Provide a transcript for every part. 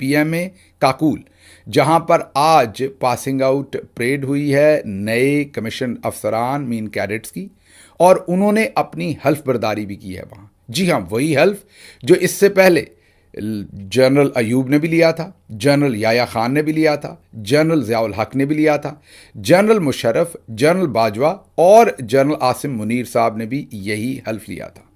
PMA Kakul, जहां पर आज पासिंग आउट परेड हुई है नए कमीशन अफसरान मीन कैडेट्स की, और उन्होंने अपनी हल्फ बर्दारी भी की है वहाँ। जी हाँ, वही हल्फ जो इससे पहले जनरल अयूब ने भी लिया था, जनरल याया खान ने भी लिया था, जनरल ज़ियाउल हक ने भी लिया था, जनरल मुशर्रफ, जनरल बाजवा और जनरल आसिम मुनीर साहब ने भी यही हल्फ लिया था।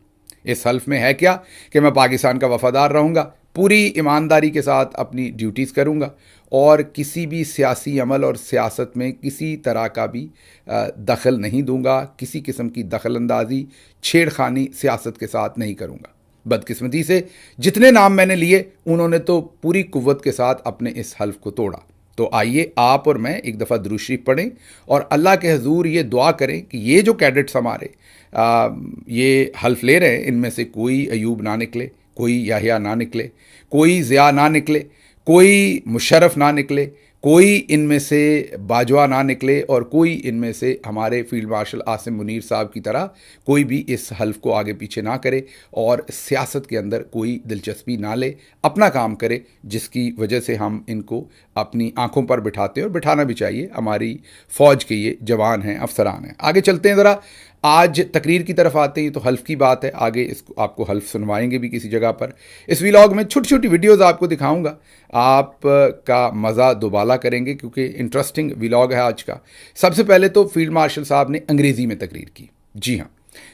इस हल्फ में है क्या कि मैं पाकिस्तान का वफादार रहूँगा, पूरी ईमानदारी के साथ अपनी ड्यूटीज़ करूँगा और किसी भी सियासी अमल और सियासत में किसी तरह का भी दखल नहीं दूंगा, किसी किस्म की दखल अंदाजी, छेड़खानी सियासत के साथ नहीं करूँगा। बदकिस्मती से जितने नाम मैंने लिए उन्होंने तो पूरी कुव्वत के साथ अपने इस हल्फ को तोड़ा। तो आइए आप और मैं एक दफ़ा दुरूद शरीफ पढ़ें और अल्लाह के हजूर ये दुआ करें कि ये जो कैडेट्स हमारे ये हल्फ ले रहे हैं, इनमें से कोई अयूब ना निकले, कोई याहिया ना निकले, कोई ज़िया ना निकले, कोई मुशर्रफ ना निकले, कोई इनमें से बाजवा ना निकले और कोई इनमें से हमारे फील्ड मार्शल आसिम मुनीर साहब की तरह कोई भी इस हल्फ को आगे पीछे ना करे और सियासत के अंदर कोई दिलचस्पी ना ले, अपना काम करे, जिसकी वजह से हम इनको अपनी आंखों पर बिठाते हैं और बिठाना भी चाहिए। हमारी फ़ौज के ये जवान हैं, अफसरान हैं। आगे चलते हैं ज़रा, आज तकरीर की तरफ आते हैं। तो हल्फ की बात है, आगे इसको आपको हल्फ सुनवाएंगे भी किसी जगह पर। इस व्लॉग में छोटी छोटी वीडियोस आपको दिखाऊंगा, आपका मज़ा दोबाला करेंगे क्योंकि इंटरेस्टिंग व्लॉग है आज का। सबसे पहले तो फील्ड मार्शल साहब ने अंग्रेज़ी में तकरीर की, जी हाँ,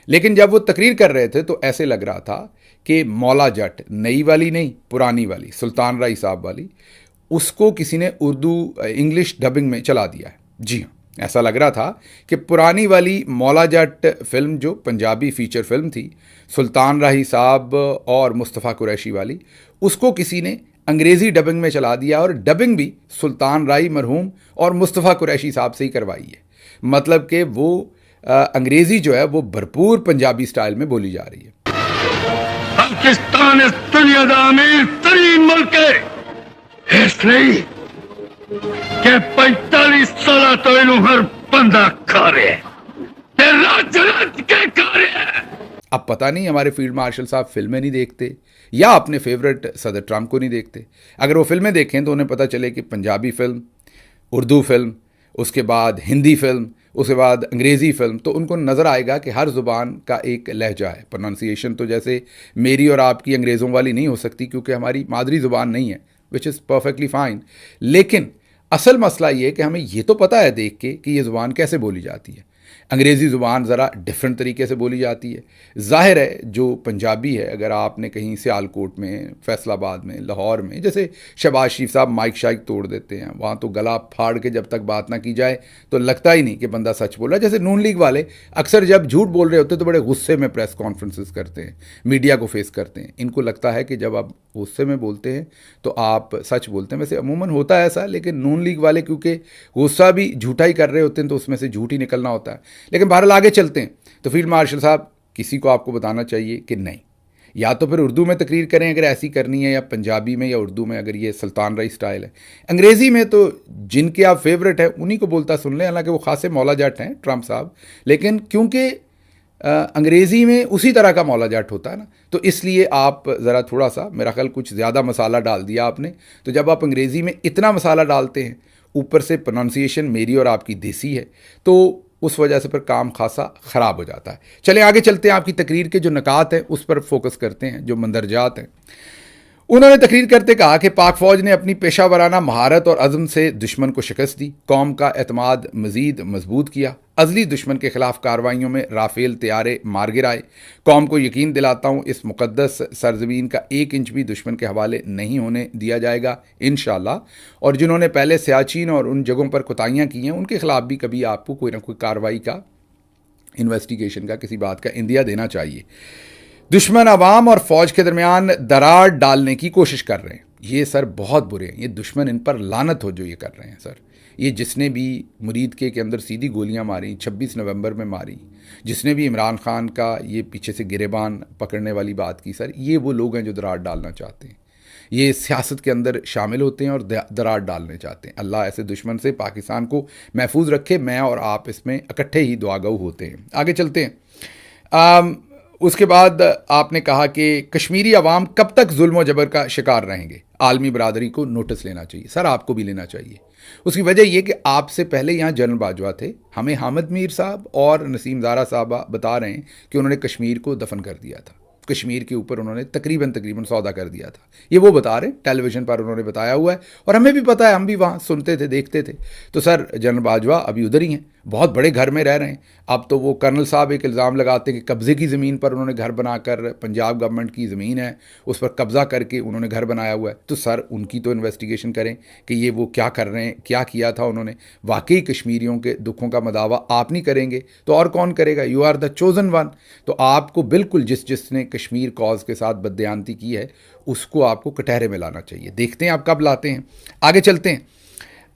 लेकिन जब वो तकरीर कर रहे थे तो ऐसे लग रहा था कि मौला जट, नई वाली नहीं पुरानी वाली, सुल्तान राई साहब वाली, उसको किसी ने उर्दू इंग्लिश डबिंग में चला दिया है। जी हाँ, ऐसा लग रहा था कि पुरानी वाली मौला जट फिल्म जो पंजाबी फीचर फिल्म थी, सुल्तान राही साहब और मुस्तफ़ा कुरैशी वाली, उसको किसी ने अंग्रेज़ी डबिंग में चला दिया और डबिंग भी सुल्तान राही मरहूम और मुस्तफ़ा कुरैशी साहब से ही करवाई है। मतलब कि वो अंग्रेज़ी जो है वो भरपूर पंजाबी स्टाइल में बोली जा रही है। पाकिस्तान इस दुनिया का अमीर तरीन मुल्क है, इसलिए कि 45 साल तो इन्हों हर बंदा खा रहे के खा रहे। अब पता नहीं हमारे फील्ड मार्शल साहब फिल्में नहीं देखते या अपने फेवरेट सदर ट्रम्प को नहीं देखते। अगर वो फिल्में देखें तो उन्हें पता चले कि पंजाबी फिल्म, उर्दू फिल्म, उसके बाद हिंदी फिल्म, उसके बाद अंग्रेज़ी फिल्म, तो उनको नज़र आएगा कि हर ज़ुबान का एक लहजा है। प्रोनाउंसिएशन तो जैसे मेरी और आपकी अंग्रेज़ों वाली नहीं हो सकती क्योंकि हमारी मादरी ज़ुबान नहीं है, विच इज़ परफेक्टली फ़ाइन। लेकिन असल मसला ये है कि हमें ये तो पता है देख के कि ये ज़ुबान कैसे बोली जाती है। अंग्रेज़ी ज़ुबान ज़रा डिफरेंट तरीके से बोली जाती है। ज़ाहिर है जो पंजाबी है, अगर आपने कहीं सियालकोट में, फैसलाबाद में, लाहौर में, जैसे शहबाज शरीफ साहब माइक शाइक तोड़ देते हैं, वहाँ तो गला फाड़ के जब तक बात ना की जाए तो लगता ही नहीं कि बंदा सच बोल रहा है। जैसे नून लीग वाले अक्सर जब झूठ बोल रहे होते तो बड़े गुस्से में प्रेस कॉन्फ्रेंसेस करते हैं, मीडिया को फेस करते हैं। इनको लगता है कि जब आप गुस्से में बोलते हैं तो आप सच बोलते हैं। वैसे अमूमन होता है ऐसा, लेकिन नून लीग वाले क्योंकि गुस्सा भी झूठा ही कर रहे होते हैं तो उसमें से झूठ ही निकलना होता है। लेकिन बहरहाल आगे चलते हैं। तो फील्ड मार्शल साहब, किसी को आपको बताना चाहिए कि नहीं, या तो फिर उर्दू में तकरीर करें अगर ऐसी करनी है, या पंजाबी में या उर्दू में अगर ये सुल्तान राई स्टाइल है। अंग्रेज़ी में तो जिनके आप फेवरेट हैं उन्हीं को बोलता सुन लें, हालांकि वो खासे मौला जाट हैं ट्रम्प साहब, लेकिन क्योंकि अंग्रेज़ी में उसी तरह का मौला जाट होता है ना, तो इसलिए आप ज़रा थोड़ा सा, मेरा ख्याल कुछ ज़्यादा मसाला डाल दिया आपने। तो जब आप अंग्रेज़ी में इतना मसाला डालते हैं, ऊपर से प्रोनाउंसिएशन मेरी और आपकी देसी है, तो उस वजह से फिर काम खासा ख़राब हो जाता है। चलें आगे चलते हैं, आपकी तकरीर के जो नकात हैं उस पर फोकस करते हैं, जो मंदरजात हैं। उन्होंने तकरीर करते कहा कि पाक फ़ौज ने अपनी पेशा वराना महारत और अज़्म से दुश्मन को शिकस्त दी, कौम का एतमाद मज़ीद मजबूत किया, अज़ली दुश्मन के ख़िलाफ़ कार्रवाइयों में राफ़ेल तैयारे मार गिराए। कौम को यकीन दिलाता हूँ इस मुक़द्दस सरज़मीन का 1 इंच भी दुश्मन के हवाले नहीं होने दिया जाएगा इंशाअल्लाह। और जिन्होंने पहले सियाचिन और उन जगहों पर कोताहियाँ की हैं उनके ख़िलाफ़ भी कभी आपको कोई ना कोई कार्रवाई का, इन्वेस्टिगेशन का, किसी बात का इंदिया देना चाहिए। दुश्मन अवाम और फ़ौज के दरमियान दरार डालने की कोशिश कर रहे हैं। ये सर बहुत बुरे हैं, ये दुश्मन, इन पर लानत हो जो ये कर रहे हैं सर। ये जिसने भी मुरीद के अंदर सीधी गोलियां मारी, 26 नवंबर में मारी, जिसने भी इमरान खान का ये पीछे से गिरेबान पकड़ने वाली बात की, सर ये वो लोग हैं जो दरार डालना चाहते हैं। ये सियासत के अंदर शामिल होते हैं और दरार डालने चाहते हैं। अल्लाह ऐसे दुश्मन से पाकिस्तान को महफूज रखे। मैं और आप इसमें इकट्ठे ही दुआगो होते हैं। आगे चलते हैं। उसके बाद आपने कहा कि कश्मीरी अवाम कब तक जुल्म और जबर का शिकार रहेंगे। आलमी बरादरी को नोटिस लेना चाहिए सर, आपको भी लेना चाहिए। उसकी वजह यह कि आपसे पहले यहाँ जनरल बाजवा थे, हमें हामिद मीर साहब और नसीम ज़ारा साहब बता रहे हैं कि उन्होंने कश्मीर को दफन कर दिया था, कश्मीर के ऊपर उन्होंने तकरीबन सौदा कर दिया था। ये वो बता रहे हैं, टेलीविज़न पर उन्होंने बताया हुआ है और हमें भी पता है, हम भी वहाँ सुनते थे, देखते थे। तो सर जनरल बाजवा अभी उधर ही हैं, बहुत बड़े घर में रह रहे हैं। अब तो वो कर्नल साहब एक इल्ज़ाम लगाते हैं कि कब्ज़े की ज़मीन पर उन्होंने घर बनाकर, पंजाब गवर्नमेंट की ज़मीन है उस पर कब्ज़ा करके उन्होंने घर बनाया हुआ है। तो सर उनकी तो इन्वेस्टिगेशन करें कि ये वो क्या कर रहे हैं, क्या किया था उन्होंने। वाकई कश्मीरियों के दुखों का मदावा आप नहीं करेंगे तो और कौन करेगा? You are the chosen one. तो आपको बिल्कुल जिसने कश्मीर कॉज के साथ बददयानती की है उसको आपको कटहरे में लाना चाहिए। देखते हैं आप कब लाते हैं। आगे चलते हैं।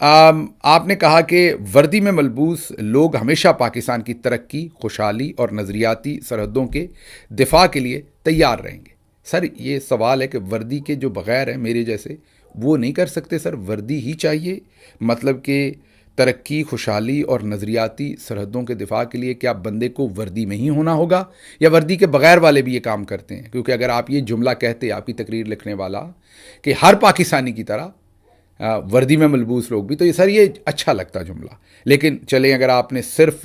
आपने कहा कि वर्दी में मलबूस लोग हमेशा पाकिस्तान की तरक्की, खुशहाली और नज़रियाती सरहदों के दिफा के लिए तैयार रहेंगे। सर ये सवाल है कि वर्दी के जो बग़ैर हैं मेरे जैसे वो नहीं कर सकते सर, वर्दी ही चाहिए। मतलब कि तरक्की, खुशहाली और नज़रियाती सरहदों के दिफा के लिए क्या बंदे को वर्दी में ही होना होगा या वर्दी के बग़ैर वाले भी ये काम करते हैं? क्योंकि अगर आप ये जुमला कहते, आपकी तकरीर लिखने वाला, कि हर पाकिस्तानी की तरह वर्दी में मलबूस लोग भी, तो ये सर ये अच्छा लगता जुमला। लेकिन चलें, अगर आपने सिर्फ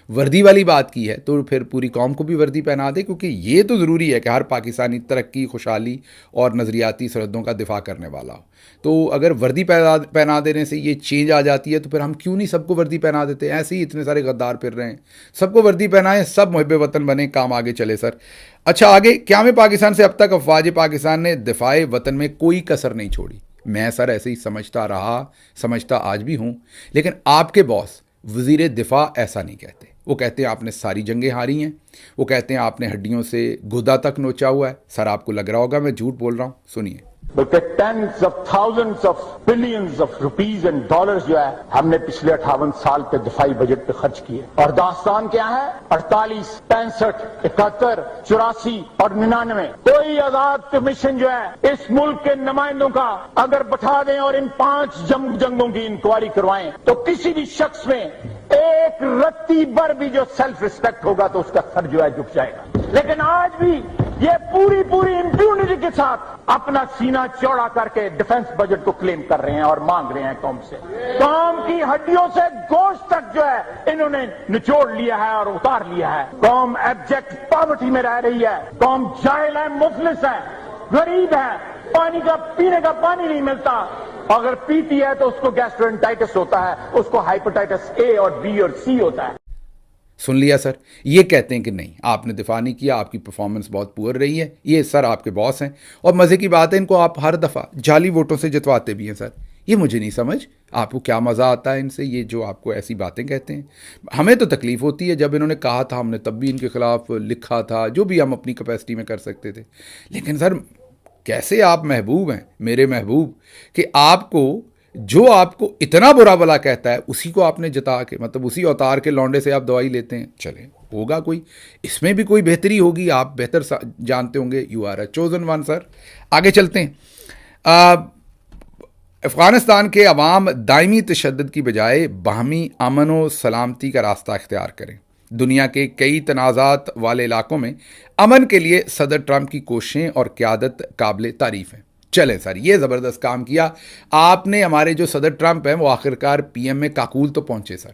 वर्दी वाली बात की है तो फिर पूरी कौम को भी वर्दी पहना दे, क्योंकि ये तो ज़रूरी है कि हर पाकिस्तानी तरक्की, खुशहाली और नज़रियाती सरहदों का दिफा करने वाला हो। तो अगर वर्दी पहना देने से ये चेंज आ जाती है तो फिर हम क्यों नहीं सबको वर्दी पहना देते? ऐसे ही इतने सारे गद्दार फिर रहे हैं, सबको वर्दी पहनाएं, सब मुहिब वतन बने, काम आगे चले सर। अच्छा आगे, क्या में पाकिस्तान से अब तक अफवाज पाकिस्तान ने दिफाए वतन में कोई कसर नहीं छोड़ी? मैं सर ऐसे ही समझता रहा, समझता आज भी हूँ, लेकिन आपके बॉस वज़ीर दिफा ऐसा नहीं कहते। वो कहते हैं आपने सारी जंगें हारी हैं, वो कहते हैं आपने हड्डियों से गुदा तक नोचा हुआ है। सर आपको लग रहा होगा मैं झूठ बोल रहा हूँ, सुनिए। बल्कि tens of thousands of billions of rupees and dollars जो है हमने पिछले 58 साल के दिफाई बजट पे खर्च किए। और दास्तान क्या है? 48, 65, 71, 84 और 99। कोई आजाद कमीशन जो है इस मुल्क के नुमाइंदों का अगर बैठा दें और इन 5 जंगों की इंक्वायरी करवाएं तो किसी भी शख्स में एक रत्ती भर भी जो सेल्फ रिस्पेक्ट होगा तो उसका सर जो है झुक जाएगा। लेकिन आज भी ये पूरी इंप्यूनिटी के साथ अपना सीना चौड़ा करके डिफेंस बजट को क्लेम कर रहे हैं और मांग रहे हैं कौम से। कौम की हड्डियों से गोश्त तक जो है इन्होंने निचोड़ लिया है और उतार लिया है। कौम एब्जेक्ट पॉवर्टी में रह रही है, कौम जाहिल है, मुफलिस है, गरीब है, पानी का पीने का पानी नहीं मिलता, अगर पीती है तो उसको गैस्ट्रोएंटाइटिस होता है, उसको हाइपेटाइटिस ए और बी और सी होता है। सुन लिया सर, ये कहते हैं कि नहीं आपने दिफा नहीं किया, आपकी परफॉर्मेंस बहुत पुअर रही है। ये सर आपके बॉस हैं और मज़े की बात है इनको आप हर दफ़ा जाली वोटों से जितवाते भी हैं सर। ये मुझे नहीं समझ आपको क्या मज़ा आता है इनसे, ये जो आपको ऐसी बातें कहते हैं। हमें तो तकलीफ़ होती है, जब इन्होंने कहा था हमने तब भी इनके ख़िलाफ़ लिखा था, जो भी हम अपनी कैपेसिटी में कर सकते थे। लेकिन सर कैसे आप महबूब हैं, मेरे महबूब, कि आपको जो आपको इतना बुरा भला कहता है उसी को आपने जता के, मतलब उसी अवतार के लौंडे से आप दवाई लेते हैं। चले होगा कोई, इसमें भी कोई बेहतरी होगी, आप बेहतर जानते होंगे। You are a chosen one sir. आगे चलते हैं। अफ़गानिस्तान के अवाम दायमी तशद्दुद की बजाय बाहमी अमन व सलामती का रास्ता इख्तियार करें। दुनिया के कई तनाज़ात वाले इलाकों में अमन के लिए सदर ट्रंप की कोशिशें और क़यादत काबिल तारीफ़ हैं। चलें सर, ये ज़बरदस्त काम किया आपने। हमारे जो सदर ट्रंप हैं वो आखिरकार पीएम में काकूल तो पहुँचे सर,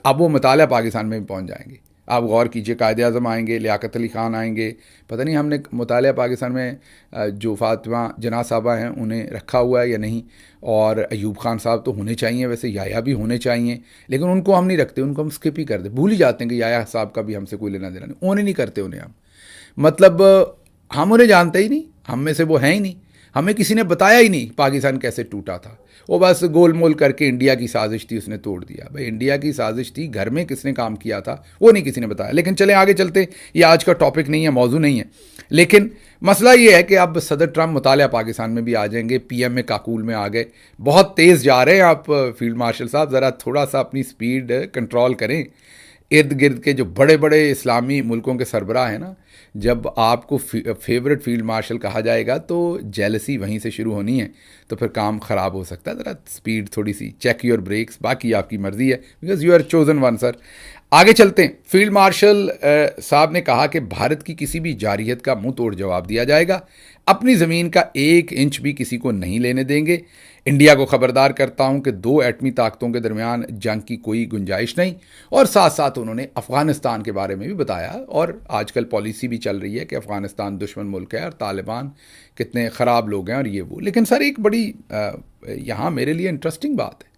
अब वो मुताला पाकिस्तान में भी पहुँच जाएंगे। आप गौर कीजिए, कायदे आज़म आएंगे, लियाकत अली ख़ान आएंगे, पता नहीं हमने मुताला पाकिस्तान में जो फातिमा जना साहबा हैं उन्हें रखा हुआ है या नहीं, और अयूब खान साहब तो होने चाहिए, वैसे याया भी होने चाहिए, लेकिन उनको हम नहीं रखते, उनको हम स्किप ही कर दे, भूल ही जाते हैं कि याया साहब का भी हमसे कोई लेना देना नहीं, उन्हें नहीं करते उन्हें हम, मतलब हम उन्हें जानते ही नहीं, हम में से वो हैं ही नहीं, हमें किसी ने बताया ही नहीं पाकिस्तान कैसे टूटा था। वो बस गोल मोल करके इंडिया की साजिश थी, उसने तोड़ दिया। भाई इंडिया की साजिश थी, घर में किसने काम किया था वो नहीं किसी ने बताया। लेकिन चलें आगे चलते, ये आज का टॉपिक नहीं है, मौजू नहीं है, लेकिन मसला ये है कि अब सदर ट्रंप मुताला पाकिस्तान में भी आ जाएंगे, पीएम में काकूल में आ गए, बहुत तेज़ जा रहे हैं आप फील्ड मार्शल साहब, ज़रा थोड़ा सा अपनी स्पीड कंट्रोल करें। इर्द गिर्द के जो बड़े बड़े इस्लामी मुल्कों के सरबराह हैं ना, जब आपको फेवरेट फील्ड मार्शल कहा जाएगा तो जेलसी वहीं से शुरू होनी है, तो फिर काम ख़राब हो सकता है। ज़रा स्पीड थोड़ी सी, चेक योर ब्रेक्स, बाकी आपकी मर्ज़ी है, because you are chosen one sir. आगे चलते हैं। फील्ड मार्शल साहब ने कहा कि भारत की किसी भी जारहियत का मुंह तोड़ जवाब दिया जाएगा। अपनी ज़मीन का 1 इंच भी किसी को नहीं लेने देंगे। इंडिया को खबरदार करता हूं कि 2 एटमी ताकतों के दरमियान जंग की कोई गुंजाइश नहीं। और साथ साथ उन्होंने अफ़गानिस्तान के बारे में भी बताया, और आजकल पॉलिसी भी चल रही है कि अफ़गानिस्तान दुश्मन मुल्क है और तालिबान कितने ख़राब लोग हैं और ये वो। लेकिन सर एक बड़ी यहाँ मेरे लिए इंटरेस्टिंग बात है,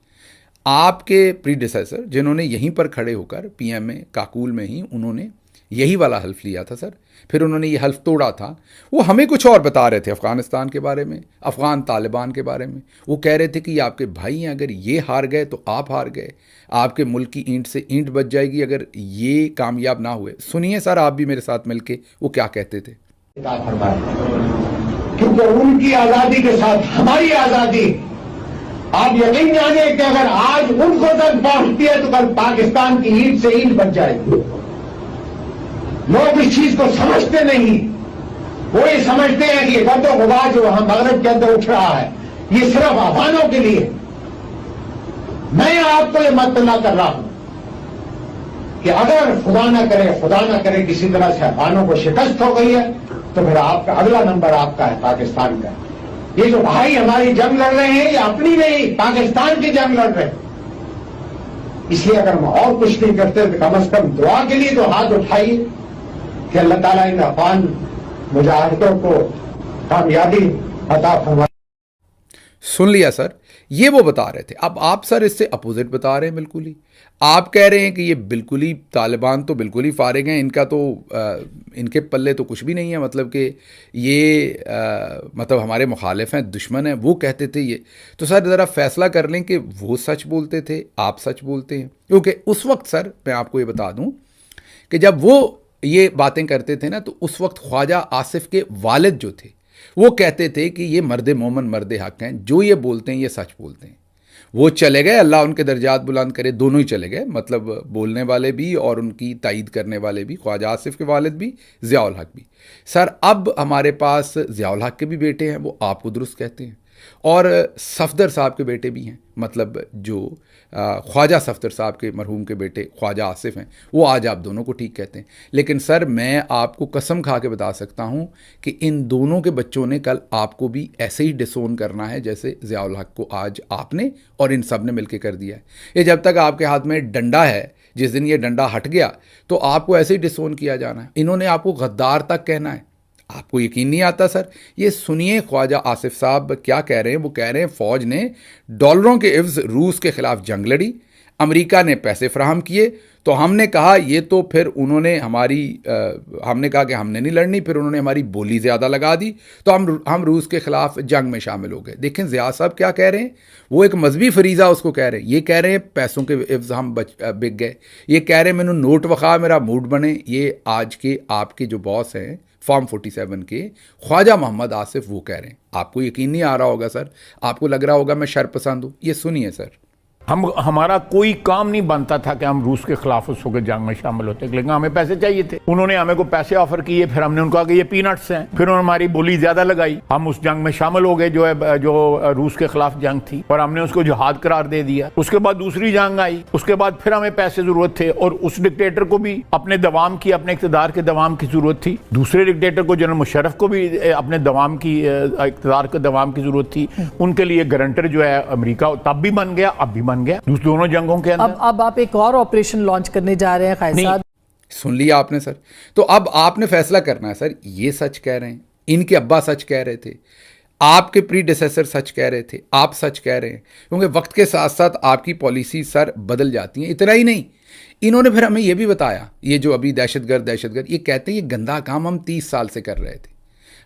आपके प्रीडिसेसर जिन्होंने यहीं पर खड़े होकर पीएम में काकूल में ही उन्होंने यही वाला हल्फ लिया था सर, फिर उन्होंने ये हल्फ तोड़ा था। वो हमें कुछ और बता रहे थे अफ़गानिस्तान के बारे में, अफ़गान तालिबान के बारे में। वो कह रहे थे कि ये आपके भाई हैं, अगर ये हार गए तो आप हार गए, आपके मुल्क की ईंट से ईंट बच जाएगी अगर ये कामयाब ना हुए। सुनिए सर आप भी मेरे साथ मिलके वो क्या कहते थे। क्योंकि उनकी आज़ादी के साथ हमारी आज़ादी, आप यकीन जानिए कि अगर आज उनको तक पहुंचती है तो कल पाकिस्तान की ईंट से ईंट बच जाएगी। लोग इस चीज को समझते नहीं, वो ये समझते हैं कि ये गद्दो गुबार जो वहां मगरब के अंदर उठ रहा है ये सिर्फ अफगानों के लिए। मैं आपको ये मतला कर रहा हूं कि अगर खुदा ना करे किसी तरह से अफगानों को शिकस्त हो गई है तो फिर आपका अगला नंबर आपका है पाकिस्तान का। ये जो भाई हमारी जंग लड़ रहे हैं ये अपनी नहीं पाकिस्तान की जंग लड़ रहे हैं। इसलिए अगर हम और कुछ नहीं करते तो कम से कम दुआ के लिए तो हाथ उठाइए कि अल्लाह ताला इन अफगान मुजाहिदों को कामयाबी अता फरमाए। सुन लिया सर, ये वो बता रहे थे। अब आप सर इससे अपोजिट बता रहे हैं बिल्कुल ही। आप कह रहे हैं कि ये बिल्कुल ही तालिबान तो बिल्कुल ही फारिग हैं, इनका तो इनके पल्ले तो कुछ भी नहीं है, मतलब कि ये मतलब हमारे मुखालिफ हैं, दुश्मन हैं। वो कहते थे ये। तो सर ज़रा फैसला कर लें कि वो सच बोलते थे, आप सच बोलते हैं। क्योंकि उस वक्त सर मैं आपको ये बता दूं कि जब वो ये बातें करते थे ना, तो उस वक्त ख्वाजा आसिफ के वालिद जो थे वो कहते थे कि ये मर्द मोमन मर्द हक हैं, जो ये बोलते हैं ये सच बोलते हैं। वो चले गए, अल्लाह उनके दर्जात बुलंद करे, दोनों ही चले गए, मतलब बोलने वाले भी और उनकी तायीद करने वाले भी, ख्वाजा आसिफ के वालिद भी, ज़ियाउल हक भी। सर अब हमारे पास ज़ियाउल हक के भी बेटे हैं, वो आपको दुरुस्त कहते हैं, और सफदर साहब के बेटे भी हैं, मतलब जो ख्वाजा सफदर साहब के मरहूम के बेटे ख्वाजा आसिफ हैं, वो आज आप दोनों को ठीक कहते हैं। लेकिन सर मैं आपको कसम खा के बता सकता हूं कि इन दोनों के बच्चों ने कल आपको भी ऐसे ही डिसोन करना है जैसे ज़ियाउल हक को आज आपने और इन सब ने मिलकर कर दिया है। ये जब तक आपके हाथ में डंडा है, जिस दिन ये डंडा हट गया तो आपको ऐसे ही डिसोन किया जाना है। इन्होंने आपको गद्दार तक कहना है, आपको यकीन नहीं आता सर। ये सुनिए ख्वाजा आसिफ साहब क्या कह रहे हैं। वो कह रहे हैं फ़ौज ने डॉलरों के इव्ज़ रूस के ख़िलाफ़ जंग लड़ी, अमेरिका ने पैसे फराहम किए, तो हमने कहा ये तो फिर उन्होंने हमने कहा कि हमने नहीं लड़नी, फिर उन्होंने हमारी बोली ज़्यादा लगा दी, तो हम रूस के ख़िलाफ़ जंग में शामिल हो गए। देखें ज़िया साहब क्या कह रहे हैं, वो एक मजहबी फरीज़ा उसको कह रहे हैं। ये कह रहे हैं पैसों के इव्ज़ हम बिक गए, ये कह रहे हैं मैंने नोट वखा मेरा मूड बने। ये आज के आपके जो बॉस हैं फॉर्म 47 के ख्वाजा मोहम्मद आसिफ वो कह रहे हैं। आपको यकीन नहीं आ रहा होगा सर, आपको लग रहा होगा मैं शरपसंद हूँ। ये सुनिए सर। हमारा कोई काम नहीं बनता था कि हम रूस के खिलाफ उस वक्त जंग में शामिल होते, लेकिन हमें पैसे चाहिए थे। उन्होंने हमें को पैसे ऑफर किए, फिर हमने उनको कहा कि ये पीनट्स हैं, फिर उन्होंने हमारी बोली ज्यादा लगाई, हम उस जंग में शामिल हो गए जो रूस के खिलाफ जंग थी, और हमने उसको जिहाद करार दे दिया। उसके बाद दूसरी जंग आई, उसके बाद फिर हमें पैसे जरूरत थे, और उस डिक्टेटर को भी अपने दवाम की, अपने इक़्तिदार के दवाम की जरूरत थी। दूसरे डिक्टेटर को जनरल मुशर्रफ को भी अपने दवाम की, इक़्तिदार के दवाम की जरूरत थी। उनके लिए गारंटर जो है अमेरिका तब भी बन गया, अब भी बन गया, दोनों जंगों के अंदर। अब आप एक और ऑपरेशन लॉन्च करने जा रहे हैं खाई साहब। सुन लिया आपने सर। तो अब आपने फैसला करना है सर, ये सच कह रहे हैं, इनके अब्बा सच कह रहे थे, आपके प्रीडिसेसर सच कह रहे थे, आप सच कह रहे हैं, क्योंकि वक्त के साथ साथ आपकी पॉलिसी सर बदल जाती है। इतना ही नहीं, इन्होंने फिर हमें यह भी बताया, ये जो अभी दहशतगर्द ये कहते हैं ये गंदा काम हम 30 साल से कर रहे थे,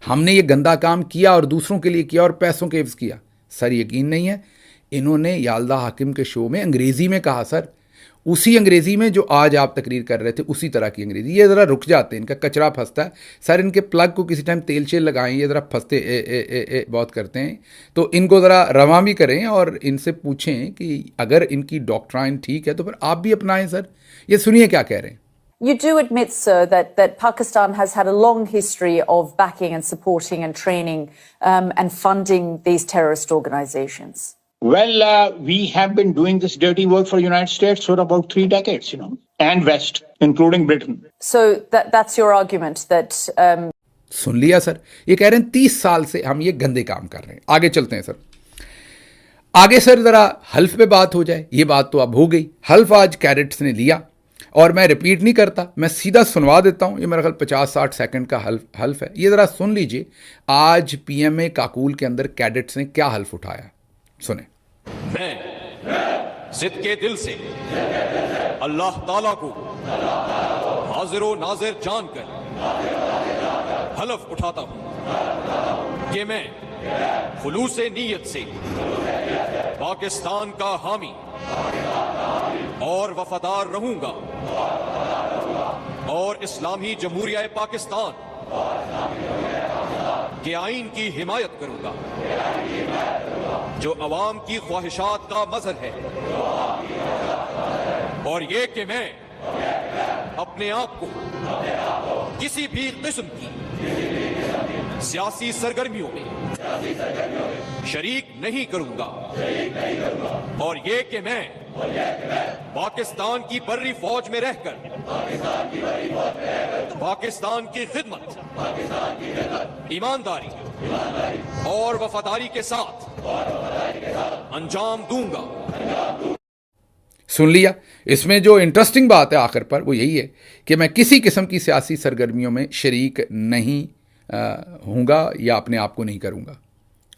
हमने ये गंदा काम किया और दूसरों के लिए किया और पैसों के इव्ज़ किया। सर यकीन नहीं है, इन्होंने याल्दा हाकिम के शो में अंग्रेज़ी में कहा सर, उसी अंग्रेज़ी में जो आज आप तकरीर कर रहे थे, उसी तरह की अंग्रेज़ी। ये ज़रा रुक जाते हैं, इनका कचरा फंसता है सर, इनके प्लग को किसी टाइम तेल शेल लगाएं, ये ज़रा फंसते बहुत करते हैं, तो इनको ज़रा रवा भी करें और इनसे पूछें कि अगर इनकी डॉक्ट्राइन ठीक है तो फिर आप भी अपनाएं सर। ये सुनिए क्या कह रहे हैं। You do admit, sir, that Pakistan has had a long history of backing and supporting and training and funding these terrorist organizations. Well, we have been doing this dirty work for the United States for about 3 decades, and West, including Britain. So that's your argument that... सुन लिया sir, ये कह रहे हैं 30 साल से हम ये गंदे काम कर रहे हैं। आगे चलते हैं सर, आगे सर ज़रा हल्फ पे बात हो जाए। ये बात तो अब हो गई, हल्फ आज कैडेट्स ने लिया और मैं रिपीट नहीं करता, मैं सीधा सुनवा देता हूँ। ये मेरा ख्याल 50-60 सेकंड का हल्फ है, ये ज़रा सुन लीजिए। आज पीएमए काकूल के अंदर कैडेट्स ने क्या हल्फ उठाया, सुने। मैं सिद्के दिल से अल्लाह ताला को हाजिर नाजिर जानकर हलफ उठाता हूं कि मैं खुलूस नीयत से पाकिस्तान का हामी और वफादार रहूंगा और इस्लामी जमहूरिया पाकिस्तान के आइन की हिमायत करूंगा, जो अवाम की ख्वाहिशात का मजहर है, और ये कि मैं अपने आप को किसी भी किस्म की सियासी सरगर्मियों में शरीक नहीं करूंगा, और ये कि मैं पाकिस्तान की बर्री फौज में रहकर पाकिस्तान की खिदमत ईमानदारी और वफादारी के साथ अंजाम दूंगा। सुन लिया। इसमें जो इंटरेस्टिंग बात है आखिर पर वो यही है कि मैं किसी किस्म की सियासी सरगर्मियों में शरीक नहीं हूँगा या अपने आप को नहीं करूँगा।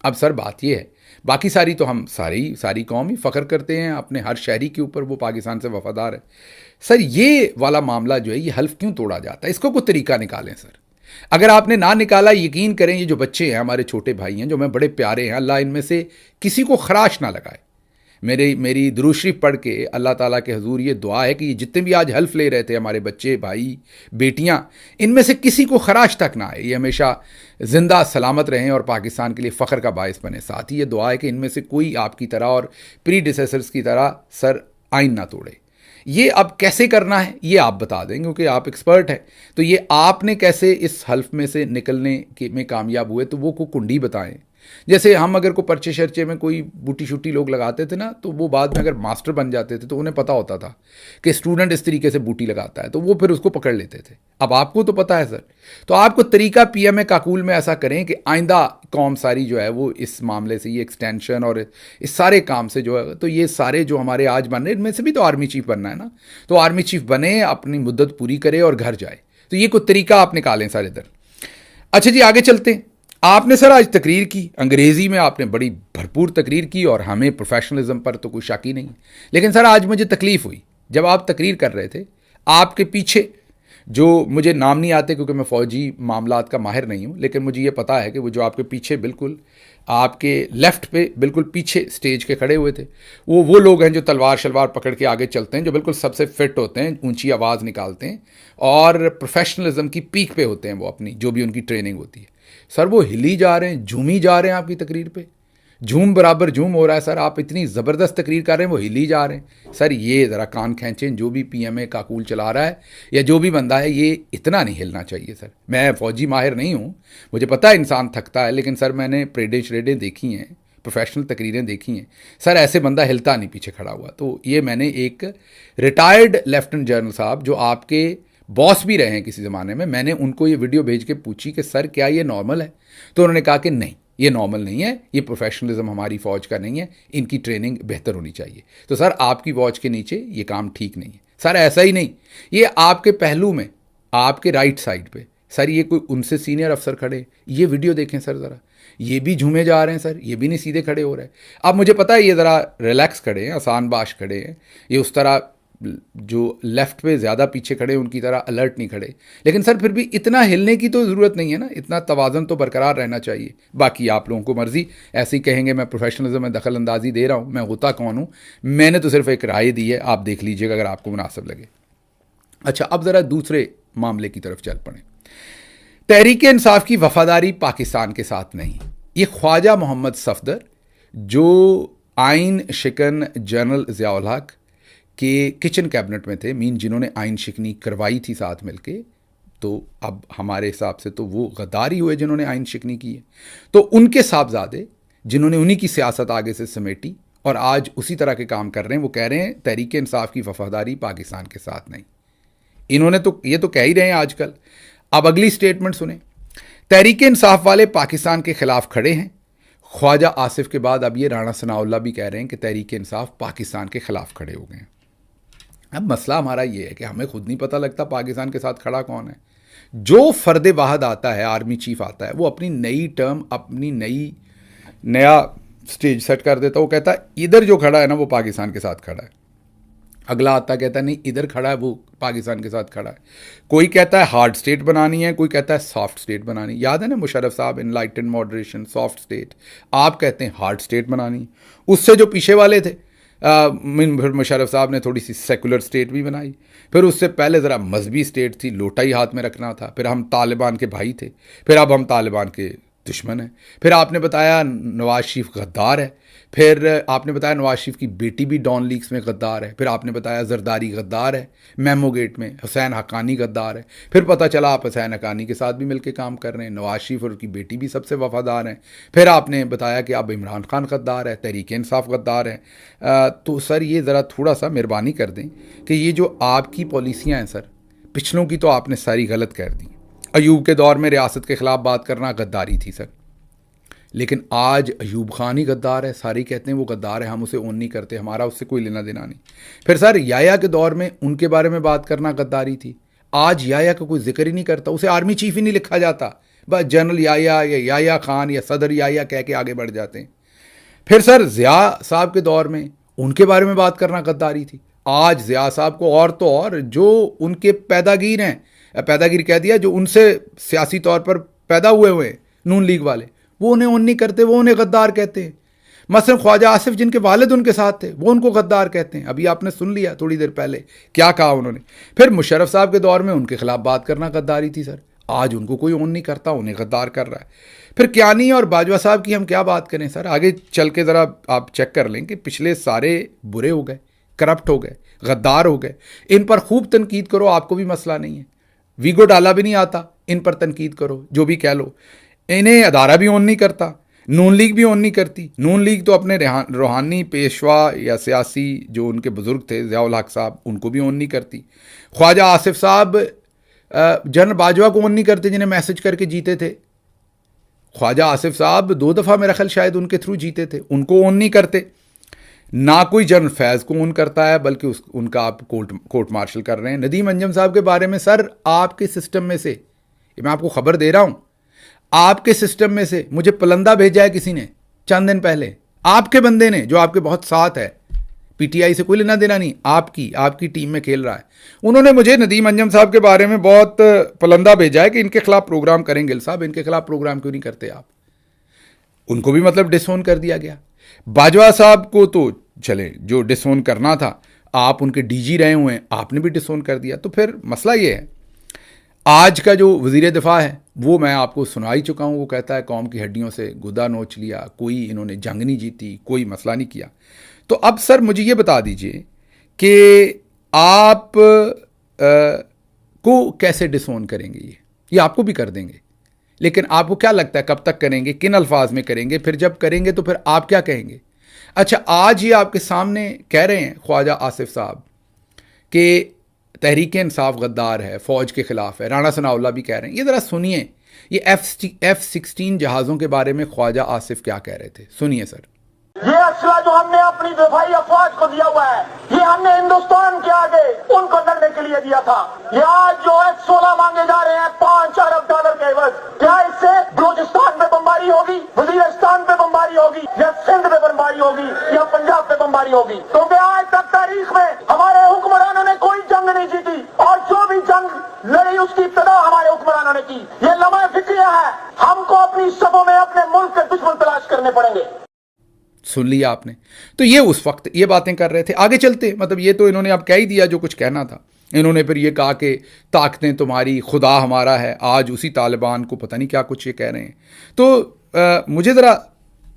अब सर बात ये है, बाकी सारी तो हम सारी कौम ही फ़ख्र करते हैं अपने हर शहरी के ऊपर, वो पाकिस्तान से वफादार है। सर ये वाला मामला जो है, ये हल्फ क्यों तोड़ा जाता है, इसको कोई तरीका निकालें सर। अगर आपने ना निकाला, यकीन करें ये जो बच्चे हैं, हमारे छोटे भाई हैं, जो मैं बड़े प्यारे हैं, अल्लाह इनमें से किसी को खराश ना लगाए। मेरी दुरूद शरीफ पढ़ के अल्लाह ताला के हुजूर ये दुआ है कि ये जितने भी आज हल्फ ले रहे थे, हमारे बच्चे, भाई, बेटियां, इनमें से किसी को खराश तक ना आए, ये हमेशा ज़िंदा सलामत रहें और पाकिस्तान के लिए फ़ख्र का बायस बने। साथ ही ये दुआ है कि इनमें से कोई आपकी तरह और प्रीडिसेसर्स की तरह सर आइन ना तोड़े। ये अब कैसे करना है ये आप बता दें, क्योंकि आप एक्सपर्ट हैं। तो ये आपने कैसे इस हल्फ में से निकलने में कामयाब हुए, तो वो को कुंडी बताएं। जैसे हम अगर को पर्चे शर्चे में कोई बूटी शूटी लोग लगाते थे ना, तो वो बाद में अगर मास्टर बन जाते थे तो उन्हें पता होता था कि स्टूडेंट इस तरीके से बूटी लगाता है, तो वो फिर उसको पकड़ लेते थे। अब आपको तो पता है सर, तो आपको तरीका पीएमए काकूल में ऐसा करें कि आइंदा कौम सारी जो है वो इस मामले से, ये एक्सटेंशन और इस सारे काम से जो है, तो ये सारे जो हमारे आज बन रहे, इनमें से भी तो आर्मी चीफ बनना है ना, तो आर्मी चीफ बने, अपनी मुद्दत पूरी करे और घर जाए। तो ये कोई तरीका आप निकालें सर इधर। अच्छा जी, आगे चलते हैं। आपने सर आज तकरीर की, अंग्रेज़ी में आपने बड़ी भरपूर तकरीर की और हमें प्रोफेशनलिज्म पर तो कोई शक ही नहीं। लेकिन सर आज मुझे तकलीफ़ हुई जब आप तकरीर कर रहे थे, आपके पीछे जो मुझे नाम नहीं आते क्योंकि मैं फ़ौजी मामलात का माहिर नहीं हूँ, लेकिन मुझे ये पता है कि वो जो आपके पीछे बिल्कुल आपके लेफ़्ट पे बिल्कुल पीछे स्टेज के खड़े हुए थे, वो लोग हैं जो तलवार शलवार पकड़ के आगे चलते हैं, जो बिल्कुल सबसे फिट होते हैं, ऊंची आवाज़ निकालते हैं और प्रोफेशनलिज्म की पीक पे होते हैं वो, अपनी जो भी उनकी ट्रेनिंग होती है। सर वो हिली जा रहे हैं, झूमी जा रहे हैं आपकी तकरीर पे, झूम बराबर झूम हो रहा है सर। आप इतनी ज़बरदस्त तकरीर कर रहे हैं, वो हिली जा रहे हैं सर। ये ज़रा कान खींचें, जो भी पीएमए काकूल चला रहा है या जो भी बंदा है, ये इतना नहीं हिलना चाहिए सर। मैं फ़ौजी माहिर नहीं हूँ, मुझे पता है इंसान थकता है, लेकिन सर मैंने परेडें शरेडें देखी हैं, प्रोफेशनल तकरीरें देखी हैं सर, ऐसे बंदा हिलता नहीं पीछे खड़ा हुआ। तो ये मैंने एक रिटायर्ड लेफ्टिनेंट जनरल साहब जो आपके बॉस भी रहे हैं किसी ज़माने में, मैंने उनको ये वीडियो भेज के पूछी कि सर क्या ये नॉर्मल है, तो उन्होंने कहा कि नहीं, ये नॉर्मल नहीं है, ये प्रोफेशनलिज्म हमारी फ़ौज का नहीं है, इनकी ट्रेनिंग बेहतर होनी चाहिए। तो सर आपकी वॉच के नीचे ये काम ठीक नहीं है सर। ऐसा ही नहीं, ये आपके पहलू में, आपके राइट साइड पे सर, ये कोई उनसे सीनियर अफसर खड़े, ये वीडियो देखें सर ज़रा, ये भी झूमे जा रहे हैं सर, ये भी नहीं सीधे खड़े हो रहे। अब मुझे पता है ये ज़रा रिलैक्स खड़े हैं, आसान बाश खड़े हैं, ये उस तरह जो लेफ़्ट पे ज़्यादा पीछे खड़े उनकी तरह अलर्ट नहीं खड़े, लेकिन सर फिर भी इतना हिलने की तो ज़रूरत नहीं है ना, इतना तवाज़न तो बरकरार रहना चाहिए। बाकी आप लोगों को मर्ज़ी, ऐसे ही कहेंगे मैं प्रोफेशनलिज्म में दखल अंदाज़ी दे रहा हूँ, मैं होता कौन हूँ, मैंने तो सिर्फ एक राय दी है, आप देख लीजिएगा अगर आपको मुनासिब लगे। अच्छा, अब ज़रा दूसरे मामले की तरफ चल पड़ें। तहरीक इंसाफ की वफादारी पाकिस्तान के साथ नहीं, ये ख्वाजा मोहम्मद सफदर जो आइन शिकन जनरल ज़ियाउल हक के किचन कैबिनेट में थे, मीन जिन्होंने आइन शिकनी करवाई थी साथ मिलके, तो अब हमारे हिसाब से तो वो गद्दारी हुए जिन्होंने आइन शिकनी की है। तो उनके साहबजादे जिन्होंने उन्हीं की सियासत आगे से समेटी और आज उसी तरह के काम कर रहे हैं, वो कह रहे हैं तहरीक इंसाफ की वफादारी पाकिस्तान के साथ नहीं। इन्होंने तो ये तो कह ही रहे हैं आजकल। अब अगली स्टेटमेंट सुने, तहरीक इंसाफ वाले पाकिस्तान के खिलाफ खड़े हैं। ख्वाजा आसिफ के बाद अब ये राणा सनाउल्लाह भी कह रहे हैं कि तहरीक इंसाफ पाकिस्तान के खिलाफ खड़े हो गए हैं। अब मसला हमारा ये है कि हमें खुद नहीं पता लगता पाकिस्तान के साथ खड़ा कौन है। जो फर्द वाहद आता है, आर्मी चीफ आता है, वो अपनी नई टर्म, अपनी नया स्टेज सेट कर देता है। वो कहता है इधर जो खड़ा है ना वो पाकिस्तान के साथ खड़ा है। अगला आता कहता है नहीं इधर खड़ा है वो पाकिस्तान के साथ खड़ा है। कोई कहता है हार्ड स्टेट बनानी है, कोई कहता है सॉफ्ट स्टेट बनानी। याद है ना मुशर्रफ साहब, इनलाइटेंड मॉडरेशन, सॉफ्ट स्टेट। आप कहते हैं हार्ड स्टेट बनानी। उससे जो पीछे वाले थे, फिर मुशर्रफ साहब ने थोड़ी सी सेकुलर स्टेट भी बनाई। फिर उससे पहले ज़रा मजहबी स्टेट थी, लोटा ही हाथ में रखना था। फिर हम तालिबान के भाई थे, फिर अब हम तालिबान के दुश्मन हैं। फिर आपने बताया नवाज शरीफ गद्दार है, फिर आपने बताया नवाज शरीफ की बेटी भी डॉन लीक्स में गद्दार है, फिर आपने बताया जरदारी गद्दार है मेमो गेट में, हुसैन हक्कानी गद्दार है। फिर पता चला आप हुसैन हक्कानी के साथ भी मिलकर काम कर रहे हैं, नवाज शरीफ और उनकी बेटी भी सबसे वफादार हैं। फिर आपने बताया कि अब इमरान खान गद्दार है, तहरीक इंसाफ गद्दार है। तो सर ये ज़रा थोड़ा सा मेहरबानी कर दें कि ये जो आपकी पॉलिसियाँ हैं सर, पिछलों की तो आपने सारी गलत कर दी। अयूब के दौर में रियासत के ख़िलाफ़ बात करना गद्दारी थी सर, लेकिन आज अयूब खान ही गद्दार है। सारे कहते हैं वो गद्दार है, हम उसे ओन नहीं करते, हमारा उससे कोई लेना देना नहीं। फिर सर याया के दौर में उनके बारे में बात करना गद्दारी थी। आज याया का कोई जिक्र ही नहीं करता, उसे आर्मी चीफ ही नहीं लिखा जाता, बस जनरल याया या याया खान या सदर याया कह के आगे बढ़ जाते हैं। फिर सर ज़िया साहब के दौर में उनके बारे में बात करना गद्दारी थी। आज ज़िया साहब को और तो और जो उनके पैदागीर हैं, पैदागीर कह दिया, जो उनसे सियासी तौर पर पैदा हुए हैं नून लीग वाले, वो उन्हें उन नहीं करते, वो उन्हें गद्दार कहते हैं। मसलन ख्वाजा आसिफ जिनके वालिद उनके साथ थे, वो उनको गद्दार कहते हैं। अभी आपने सुन लिया थोड़ी देर पहले क्या कहा उन्होंने। फिर मुशर्रफ साहब के दौर में उनके खिलाफ बात करना गद्दारी थी सर, आज उनको कोई ओन नहीं करता, उन्हें गद्दार कर रहा है। फिर कियानी और बाजवा साहब की हम क्या बात करें सर, आगे चल के ज़रा आप चेक कर लें कि पिछले सारे बुरे हो गए, करप्ट हो गए, गद्दार हो गए। इन पर खूब तनकीद करो, आपको भी मसला नहीं है। वीगो डाला भी नहीं आता, इन पर तनकीद करो, जो भी कह लो। इन्हें अदारा भी ओन नहीं करता, नून लीग भी ओन नहीं करती। नून लीग तो अपने रूहानी पेशवा या सियासी जो उनके बुज़ुर्ग थे ज़ियाउल हक साहब, उनको भी ओन नहीं करती। ख्वाजा आसिफ साहब जनरल बाजवा को ओन नहीं करते जिन्हें मैसेज करके जीते थे। ख्वाजा आसिफ साहब 2 दफ़ा मेरा ख्याल शायद उनके थ्रू जीते थे, उनको ओन नहीं करते। ना कोई जनरल फैज़ को ओन करता है, बल्कि उनका आप कोर्ट मार्शल कर रहे हैं। नदीम अंजम साहब के बारे में सर आपके सिस्टम में से, मैं आपको खबर दे रहा हूँ, आपके सिस्टम में से मुझे पलंदा भेजा है किसी ने चंद दिन पहले, आपके बंदे ने जो आपके बहुत साथ है, पीटीआई से कोई लेना देना नहीं, आपकी टीम में खेल रहा है। उन्होंने मुझे नदीम अंजम साहब के बारे में बहुत पलंदा भेजा है कि इनके खिलाफ प्रोग्राम करेंगे। गिल साहब इनके खिलाफ प्रोग्राम क्यों नहीं करते आप? उनको भी मतलब डिसोन कर दिया गया। बाजवा साहब को तो चले जो डिसोन करना था, आप उनके डीजी रहे हुए हैं, आपने भी डिसोन कर दिया। तो फिर मसला ये है, आज का जो वज़ीर दिफा है वो मैं आपको सुना ही चुका हूँ। वो कहता है कौम की हड्डियों से गुदा नोच लिया, कोई इन्होंने जंग नहीं जीती, कोई मसला नहीं किया। तो अब सर मुझे ये बता दीजिए कि आप को कैसे डिसोन करेंगे? ये आपको भी कर देंगे, लेकिन आपको क्या लगता है कब तक करेंगे, किन अल्फाज में करेंगे? फिर जब करेंगे तो फिर आप क्या कहेंगे? अच्छा, आज ये आपके सामने कह रहे हैं ख्वाजा आसिफ साहब कि तहरीक इंसाफ गद्दार है, फौज के खिलाफ है। राणा सनाउल्लाह भी कह रहे हैं। ये ज़रा सुनिए, ये F-16 जहाज़ों के बारे में ख्वाजा आसिफ क्या कह रहे थे, सुनिए सर। ये असला जो हमने अपनी दिफाई अफवाज को दिया हुआ है, ये हमने हिंदुस्तान के आगे उनको लड़ने के लिए दिया था। ये आज जो F-16 मांगे जा रहे हैं $5 अरब के एवज, क्या इससे बलूचिस्तान पे बमबारी होगी, वजीरिस्तान पे बमबारी होगी, या सिंध पे बमबारी होगी, या पंजाब पे बमबारी होगी? क्योंकि आज तक तारीख में हमारे हुक्मरानों ने कोई जंग नहीं जीती, और जो भी जंग लड़ी उसकी इब्तिदा हमारे हुक्मरानों ने की। ये लम्हा फिक्रिया है, हमको अपनी सबों में अपने मुल्क के दुश्मन तलाश करने पड़ेंगे। सुन लिया आपने? तो ये उस वक्त ये बातें कर रहे थे। आगे चलते, मतलब ये तो इन्होंने अब कह ही दिया जो कुछ कहना था। इन्होंने फिर ये कहा कि ताकतें तुम्हारी, खुदा हमारा है। आज उसी तालिबान को पता नहीं क्या कुछ ये कह रहे हैं। तो मुझे ज़रा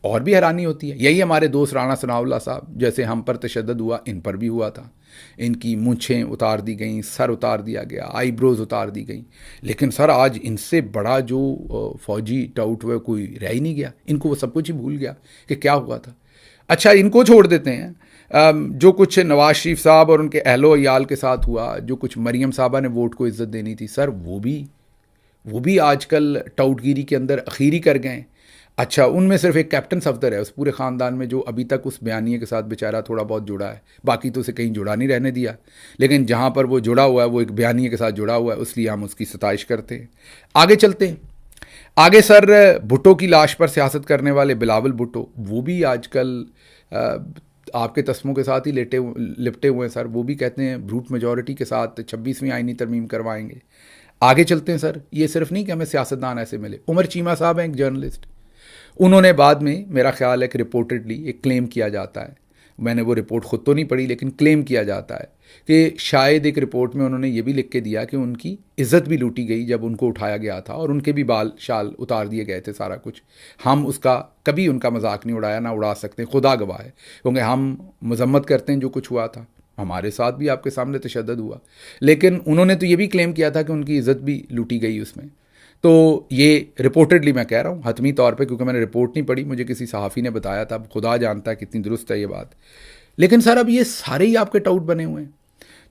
और भी हैरानी होती है। यही हमारे दोस्त राणा सनाउल्लाह साहब, जैसे हम पर तशद्दुद हुआ, इन पर भी हुआ था। इनकी मूंछें उतार दी गई, सर उतार दिया गया, आईब्रोज उतार दी गई। लेकिन सर आज इनसे बड़ा जो फौजी टाउट हुआ कोई रह ही नहीं गया। इनको वो सब कुछ ही भूल गया कि क्या हुआ था। अच्छा, इनको छोड़ देते हैं। जो कुछ नवाज शरीफ साहब और उनके अहलो अयाल के साथ हुआ, जो कुछ मरियम साहबा ने वोट को इज़्ज़त देनी थी, सर वो भी वो भी आजकल टाउटगिरी के अंदर अखीरी कर गए हैं। अच्छा, उनमें सिर्फ एक कैप्टन सफदर है उस पूरे ख़ानदान में जो अभी तक उस बयानिए के साथ बेचारा थोड़ा बहुत जुड़ा है, बाकी तो उसे कहीं जुड़ा नहीं रहने दिया। लेकिन जहाँ पर वो जुड़ा हुआ है वो एक बयानिए के साथ जुड़ा हुआ है, इसलिए हम उसकी सताइश करते हैं। आगे चलते हैं। आगे सर, भुट्टो की लाश पर सियासत करने वाले बिलावल भुट्टो, वो भी आजकल आपके तस्मों के साथ ही लिपटे हुए हैं सर। वो भी कहते हैं ब्रूट मेजॉरिटी के साथ 26वीं आईनी तरमीम करवाएंगे। आगे चलते हैं सर। ये सिर्फ नहीं कि हमें सियासतदान ऐसे मिले। उमर चीमा साहब हैं एक जर्नलिस्ट, उन्होंने बाद में मेरा ख्याल है कि रिपोर्टेडली एक क्लेम किया जाता है, मैंने वो रिपोर्ट ख़ुद तो नहीं पढ़ी लेकिन क्लेम किया जाता है कि शायद एक रिपोर्ट में उन्होंने ये भी लिख के दिया कि उनकी इज़्ज़त भी लूटी गई जब उनको उठाया गया था और उनके भी बाल शाल उतार दिए गए थे, सारा कुछ। हम उसका कभी उनका मजाक नहीं उड़ाया, ना उड़ा सकते, खुदा गवाह है, क्योंकि हम मजम्मत करते हैं जो कुछ हुआ था। हमारे साथ भी आपके सामने तशद्दुद हुआ, लेकिन उन्होंने तो ये भी क्लेम किया था कि उनकी इज़्ज़त भी लूटी गई उसमें। तो ये रिपोर्टेडली मैं कह रहा हूँ, हतमी तौर पे, क्योंकि मैंने रिपोर्ट नहीं पढ़ी, मुझे किसी सहाफ़ी ने बताया था, खुदा जानता है कितनी दुरुस्त है ये बात। लेकिन सर अब ये सारे ही आपके टाउट बने हुए हैं।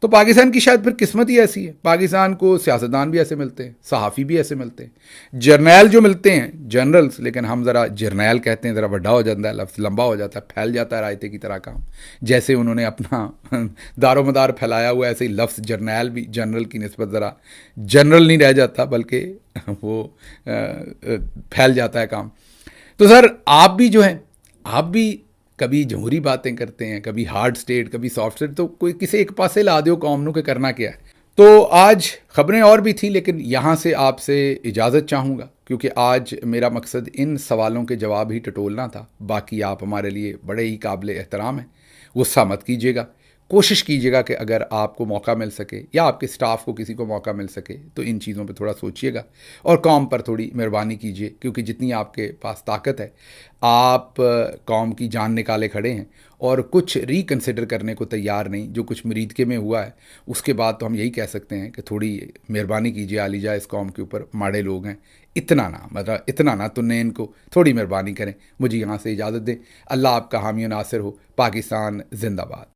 तो पाकिस्तान की शायद फिर किस्मत ही ऐसी है, पाकिस्तान को सियासतदान भी ऐसे मिलते हैं, सहाफ़ी भी ऐसे मिलते हैं, जर्नैल जो मिलते हैं, जनरल्स, लेकिन हम ज़रा जर्नैल कहते हैं, ज़रा बड़ा हो जाता है, लफ्ज़ लंबा हो जाता है, फैल जाता है रायते की तरह काम। जैसे उन्होंने अपना दारोमदार फैलाया हुआ, ऐसे ही लफ्ज़ जर्नैल भी जनरल की निस्बत ज़रा जनरल नहीं रह जाता, बल्कि वो फैल जाता है काम। तो सर आप भी जो हैं, आप भी कभी जमहूरी बातें करते हैं, कभी हार्ड स्टेट, कभी सॉफ्ट स्टेट, तो कोई किसी एक पासे ला दो कौम नू के करना क्या है। तो आज खबरें और भी थी, लेकिन यहाँ से आपसे इजाज़त चाहूँगा, क्योंकि आज मेरा मकसद इन सवालों के जवाब ही टटोलना था। बाकी आप हमारे लिए बड़े ही काबिल एहतराम हैं, गुस्सा मत कीजिएगा। कोशिश कीजिएगा कि अगर आपको मौका मिल सके या आपके स्टाफ को किसी को मौका मिल सके तो इन चीज़ों पे थोड़ा सोचिएगा और कौम पर थोड़ी मेहरबानी कीजिए, क्योंकि जितनी आपके पास ताकत है, आप कौम की जान निकाले खड़े हैं और कुछ रिकन्सिडर करने को तैयार नहीं। जो कुछ मरीदके में हुआ है उसके बाद तो हम यही कह सकते हैं कि थोड़ी मेहरबानी कीजिए आलिजा, इस कौम के ऊपर माड़े लोग हैं, इतना ना, मतलब इतना ना, तुमने इनको थोड़ी मेहरबानी करें। मुझे यहाँ से इजाज़त दें। अल्लाह आपका हामी नासिर हो। पाकिस्तान जिंदाबाद।